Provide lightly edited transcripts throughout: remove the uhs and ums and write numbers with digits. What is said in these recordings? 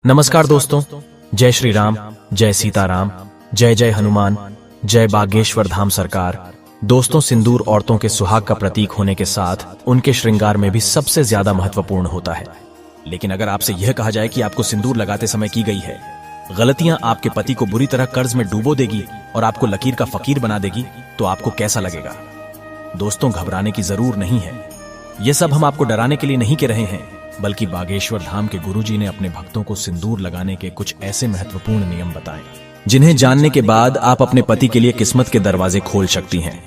नमस्कार दोस्तों, जय श्री राम, जय सीताराम, जय जय हनुमान, जय बागेश्वर धाम सरकार। दोस्तों, सिंदूर औरतों के सुहाग का प्रतीक होने के साथ उनके श्रृंगार में भी सबसे ज्यादा महत्वपूर्ण होता है। लेकिन अगर आपसे यह कहा जाए कि आपको सिंदूर लगाते समय की गई है गलतियां आपके पति को बुरी तरह कर्ज में डूबो देगी और आपको लकीर का फकीर बना देगी, तो आपको कैसा लगेगा? दोस्तों, घबराने की जरूर नहीं है। यह सब हम आपको डराने के लिए नहीं कह रहे हैं, बल्कि बागेश्वर धाम के गुरुजी ने अपने भक्तों को सिंदूर लगाने के कुछ ऐसे महत्वपूर्ण नियम बताए जिन्हें जानने के बाद आप अपने पति के लिए किस्मत के दरवाजे खोल सकती हैं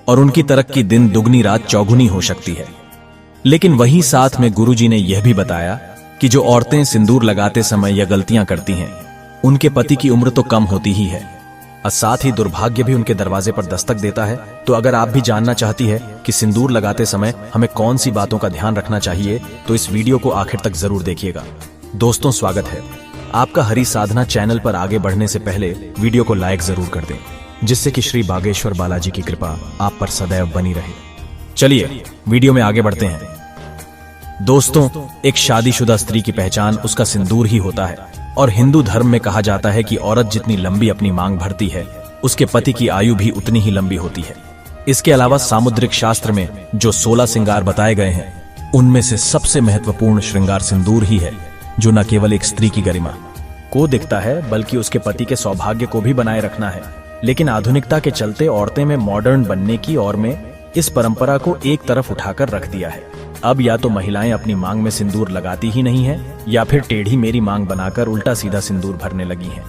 और उनकी तरक्की दिन दुगनी रात चौगुनी हो सकती है। लेकिन वही साथ में गुरुजी ने यह भी बताया कि जो औरतें सिंदूर लगाते समय यह गलतियां करती हैं, उनके पति की उम्र तो कम होती ही है और साथ ही दुर्भाग्य भी उनके दरवाजे पर दस्तक देता है। तो अगर आप भी जानना चाहती है कि सिंदूर लगाते समय हमें कौन सी बातों का ध्यान रखना चाहिए, तो इस वीडियो को आखिर तक जरूर देखिएगा। दोस्तों, स्वागत है आपका हरि साधना चैनल पर। आगे बढ़ने से पहले वीडियो को लाइक जरूर कर दें, जिससे कि श्री बागेश्वर बालाजी की कृपा आप पर सदैव बनी रहे। चलिए वीडियो में आगे बढ़ते हैं। दोस्तों, एक शादीशुदा स्त्री की पहचान उसका सिंदूर ही होता है और हिंदू धर्म में कहा जाता है कि औरत जितनी लंबी अपनी मांग भरती है, उसके पति की आयु भी उतनी ही लंबी होती है। इसके अलावा सामुद्रिक शास्त्र में जो 16 श्रृंगार बताए गए हैं, उनमें से सबसे महत्वपूर्ण श्रृंगार सिंदूर ही है, जो न केवल एक स्त्री की गरिमा को दिखता है, बल्कि उसके पति के सौभाग्य को भी बनाए रखना है। लेकिन आधुनिकता के चलते औरतें में मॉडर्न बनने की ओर में इस परंपरा को एक तरफ उठाकर रख दिया है। अब या तो महिलाएं अपनी मांग में सिंदूर लगाती ही नहीं है, या फिर टेढ़ी मेरी मांग बनाकर उल्टा सीधा सिंदूर भरने लगी हैं,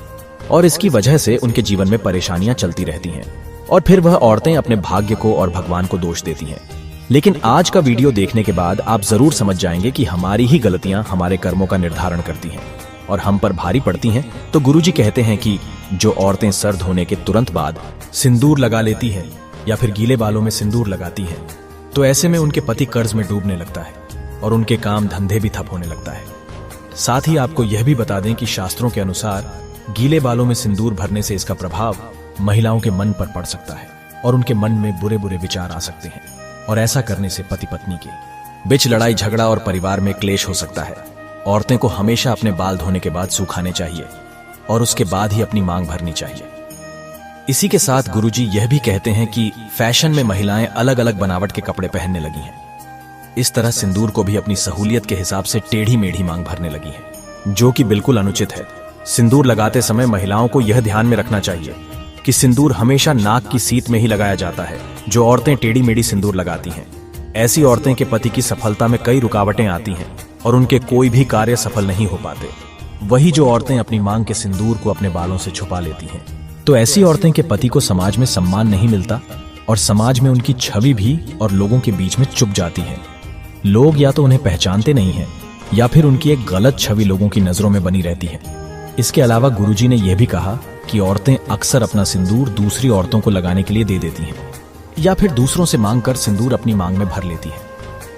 और इसकी वजह से उनके जीवन में परेशानियां चलती रहती हैं और फिर वह औरतें अपने भाग्य को और भगवान को दोष देती हैं। लेकिन आज का वीडियो देखने के बाद आप जरूर समझ जाएंगे कि हमारी ही गलतियां हमारे कर्मों का निर्धारण करती हैं और हम पर भारी पड़ती हैं। तो गुरुजी कहते हैं कि जो औरतें सर धोने के तुरंत बाद सिंदूर लगा लेती है या फिर गीले बालों में सिंदूर लगाती है, तो ऐसे में उनके पति कर्ज में डूबने लगता है और उनके काम धंधे भी ठप होने लगता है। साथ ही आपको यह भी बता दें कि शास्त्रों के अनुसार गीले बालों में सिंदूर भरने से इसका प्रभाव महिलाओं के मन पर पड़ सकता है और उनके मन में बुरे बुरे विचार आ सकते हैं, और ऐसा करने से पति पत्नी के बीच लड़ाई झगड़ा और परिवार में क्लेश हो सकता है। औरतें को हमेशा अपने बाल धोने के बाद सुखाने चाहिए और उसके बाद ही अपनी मांग भरनी चाहिए। इसी के साथ गुरुजी यह भी कहते हैं कि फैशन में महिलाएं अलग अलग बनावट के कपड़े पहनने लगी हैं। इस तरह सिंदूर को भी अपनी सहूलियत के हिसाब से टेढ़ी मेढ़ी मांग भरने लगी है, जो कि बिल्कुल अनुचित है। सिंदूर लगाते समय महिलाओं को यह ध्यान में रखना चाहिए कि सिंदूर हमेशा नाक की सीट में ही लगाया जाता है। जो औरतें टेढ़ी मेढ़ी सिंदूर लगाती हैं, ऐसी औरतें के पति की सफलता में कई रुकावटें आती हैं और उनके कोई भी कार्य सफल नहीं हो पाते। वही जो औरतें अपनी मांग के सिंदूर को अपने बालों से छुपा लेती हैं, तो ऐसी औरतें के पति को समाज में सम्मान नहीं मिलता और समाज में उनकी छवि भी और लोगों के बीच में चुप जाती है। लोग या तो उन्हें पहचानते नहीं हैं या फिर उनकी एक गलत छवि लोगों की नजरों में बनी रहती है। इसके अलावा गुरुजी ने यह भी कहा कि औरतें अक्सर अपना सिंदूर दूसरी औरतों को लगाने के लिए दे देती हैं या फिर दूसरों से मांग कर सिंदूर अपनी मांग में भर लेती है।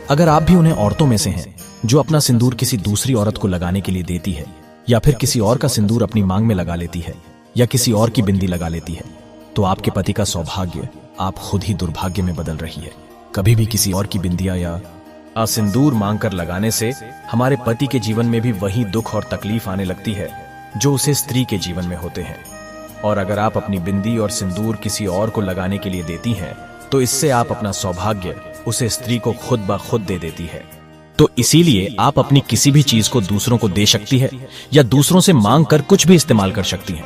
अगर आप भी उन्हें औरतों में से हैं जो अपना सिंदूर किसी दूसरी औरत को लगाने के लिए देती है या फिर किसी और का सिंदूर अपनी मांग में लगा लेती है या किसी और की बिंदी लगा लेती है, तो आपके पति का सौभाग्य आप खुद ही दुर्भाग्य में बदल रही है। कभी भी किसी और की बिंदिया या सिंदूर मांग कर लगाने से हमारे पति के जीवन में भी वही दुख और तकलीफ आने लगती है जो उसे स्त्री के जीवन में होते हैं। और अगर आप अपनी बिंदी और सिंदूर किसी और को लगाने के लिए देती हैं, तो इससे आप अपना सौभाग्य उसे स्त्री को खुद ब खुद दे देती है। तो इसीलिए आप अपनी किसी भी चीज को दूसरों को दे सकती है या दूसरों से मांग कर कुछ भी इस्तेमाल कर सकती हैं,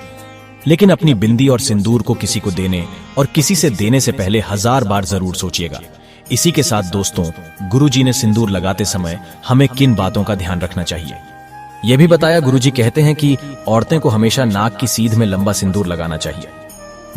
लेकिन अपनी बिंदी और सिंदूर को किसी को देने और किसी से देने से पहले 1000 बार जरूर सोचिएगा। इसी के साथ दोस्तों, गुरुजी ने सिंदूर लगाते समय हमें किन बातों का ध्यान रखना चाहिए यह भी बताया। गुरुजी कहते हैं कि औरतें को हमेशा नाक की सीध में लंबा सिंदूर लगाना चाहिए।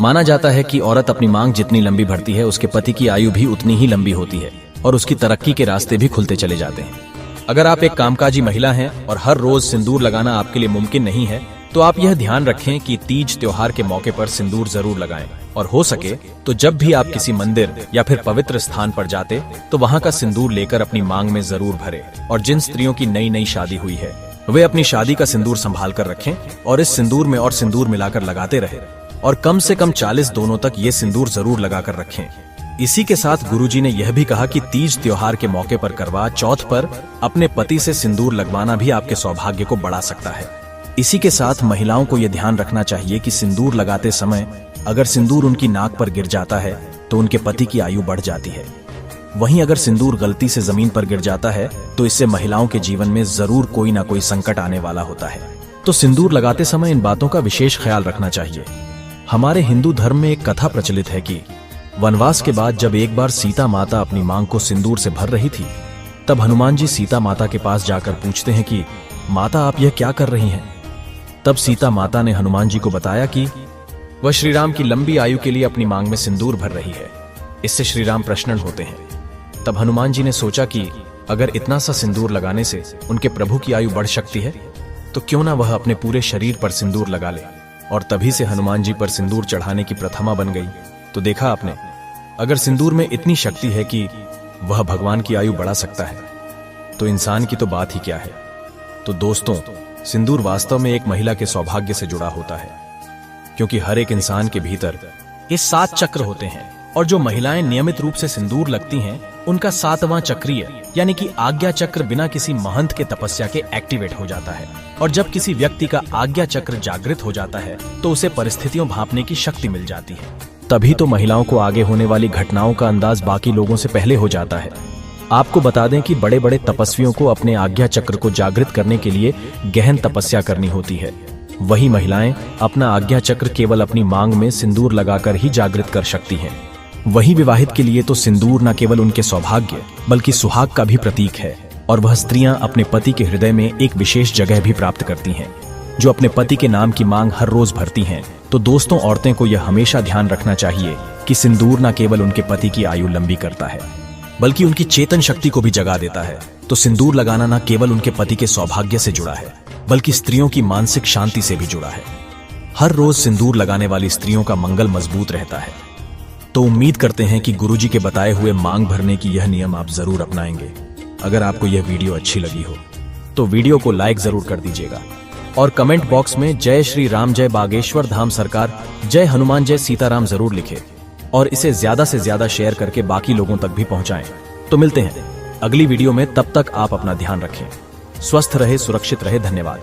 माना जाता है कि औरत अपनी मांग जितनी लंबी भरती है, उसके पति की आयु भी उतनी ही लंबी होती है और उसकी तरक्की के रास्ते भी खुलते चले जाते हैं। अगर आप एक कामकाजी महिला हैं और हर रोज सिंदूर लगाना आपके लिए मुमकिन नहीं है, तो आप यह ध्यान रखें कि तीज त्योहार के मौके पर सिंदूर जरूर लगाएं और हो सके तो जब भी आप किसी मंदिर या फिर पवित्र स्थान पर जाते, तो वहां का सिंदूर लेकर अपनी मांग में जरूर भरे। और जिन स्त्रियों की नई नई शादी हुई है, वे अपनी शादी का सिंदूर संभाल कर रखें और इस सिंदूर में और सिंदूर मिलाकर लगाते रहे और कम से कम 40 दोनों तक ये सिंदूर जरूर लगाकर रखें। इसी के साथ गुरुजी ने यह भी कहा कि तीज त्योहार के मौके पर करवा चौथ पर अपने पति से सिंदूर लगवाना भी आपके सौभाग्य को बढ़ा सकता है। इसी के साथ महिलाओं को यह ध्यान रखना चाहिए कि सिंदूर लगाते समय अगर सिंदूर उनकी नाक पर गिर जाता है तो उनके पति की आयु बढ़ जाती है। वहीं अगर सिंदूर गलती से जमीन पर गिर जाता है तो इससे महिलाओं के जीवन में जरूर कोई ना कोई संकट आने वाला होता है। तो सिंदूर लगाते समय इन बातों का विशेष ख्याल रखना चाहिए। हमारे हिंदू धर्म में एक कथा प्रचलित है कि वनवास के बाद जब एक बार सीता माता अपनी मांग को सिंदूर से भर रही थी, तब हनुमान जी सीता माता के पास जाकर पूछते हैं कि माता आप यह क्या कर रही हैं? तब सीता माता ने हनुमान जी को बताया कि वह श्री राम की लंबी आयु के लिए अपनी मांग में सिंदूर भर रही है। इससे श्री राम प्रसन्न होते हैं। तब हनुमान जी ने सोचा कि अगर इतना सा सिंदूर लगाने से उनके प्रभु की आयु बढ़ सकती है तो क्यों ना वह अपने पूरे शरीर पर सिंदूर लगा ले। और तभी से हनुमान जी पर सिंदूर चढ़ाने की प्रथा बन गई। तो देखा आपने, अगर सिंदूर में इतनी शक्ति है कि वह भगवान की आयु बढ़ा सकता है तो इंसान की तो बात ही क्या है। तो दोस्तों, सिंदूर वास्तव में एक महिला के सौभाग्य से जुड़ा होता है, क्योंकि हर एक इंसान के भीतर ये 7 चक्र होते हैं और जो महिलाएं नियमित रूप से सिंदूर लगती हैं उनका 7वां चक्रीय यानी कि आज्ञा चक्र बिना किसी महंत के तपस्या के एक्टिवेट हो जाता है। और जब किसी व्यक्ति का आज्ञा चक्र जागृत हो जाता है तो उसे परिस्थितियों भांपने की शक्ति मिल जाती है। तभी तो महिलाओं को आगे होने वाली घटनाओं का अंदाज बाकी लोगों से पहले हो जाता है। आपको बता दें कि बड़े बड़े तपस्वियों को अपने आज्ञा चक्र को जागृत करने के लिए गहन तपस्या करनी होती है। वही महिलाएं अपना आज्ञा चक्र केवल अपनी मांग में सिंदूर लगाकर ही जागृत कर सकती हैं। वही विवाहित के लिए तो सिंदूर न केवल उनके सौभाग्य बल्कि सुहाग का भी प्रतीक है। और वह स्त्रियां अपने पति के हृदय में एक विशेष जगह भी प्राप्त करती हैं, जो अपने पति के नाम की मांग हर रोज भरती हैं। तो दोस्तों, औरतें को यह हमेशा ध्यान रखना चाहिए कि सिंदूर न केवल उनके पति की आयु लंबी करता है बल्कि उनकी चेतन शक्ति को भी जगा देता है। तो सिंदूर लगाना न केवल उनके पति के सौभाग्य से जुड़ा है बल्कि स्त्रियों की मानसिक शांति से भी जुड़ा है। हर रोज सिंदूर लगाने वाली स्त्रियों का मंगल मजबूत रहता है। तो उम्मीद करते हैं कि गुरुजी के बताए हुए मांग भरने की यह नियम आप जरूर अपनाएंगे। अगर आपको यह वीडियो अच्छी लगी हो तो वीडियो को लाइक जरूर कर दीजिएगा और कमेंट बॉक्स में जय श्री राम, जय बागेश्वर धाम सरकार, जय हनुमान, जय सीताराम जरूर लिखें और इसे ज्यादा से ज्यादा शेयर करके बाकी लोगों तक भी पहुंचाएं। तो मिलते हैं अगली वीडियो में, तब तक आप अपना ध्यान रखें, स्वस्थ रहे, सुरक्षित रहे। धन्यवाद।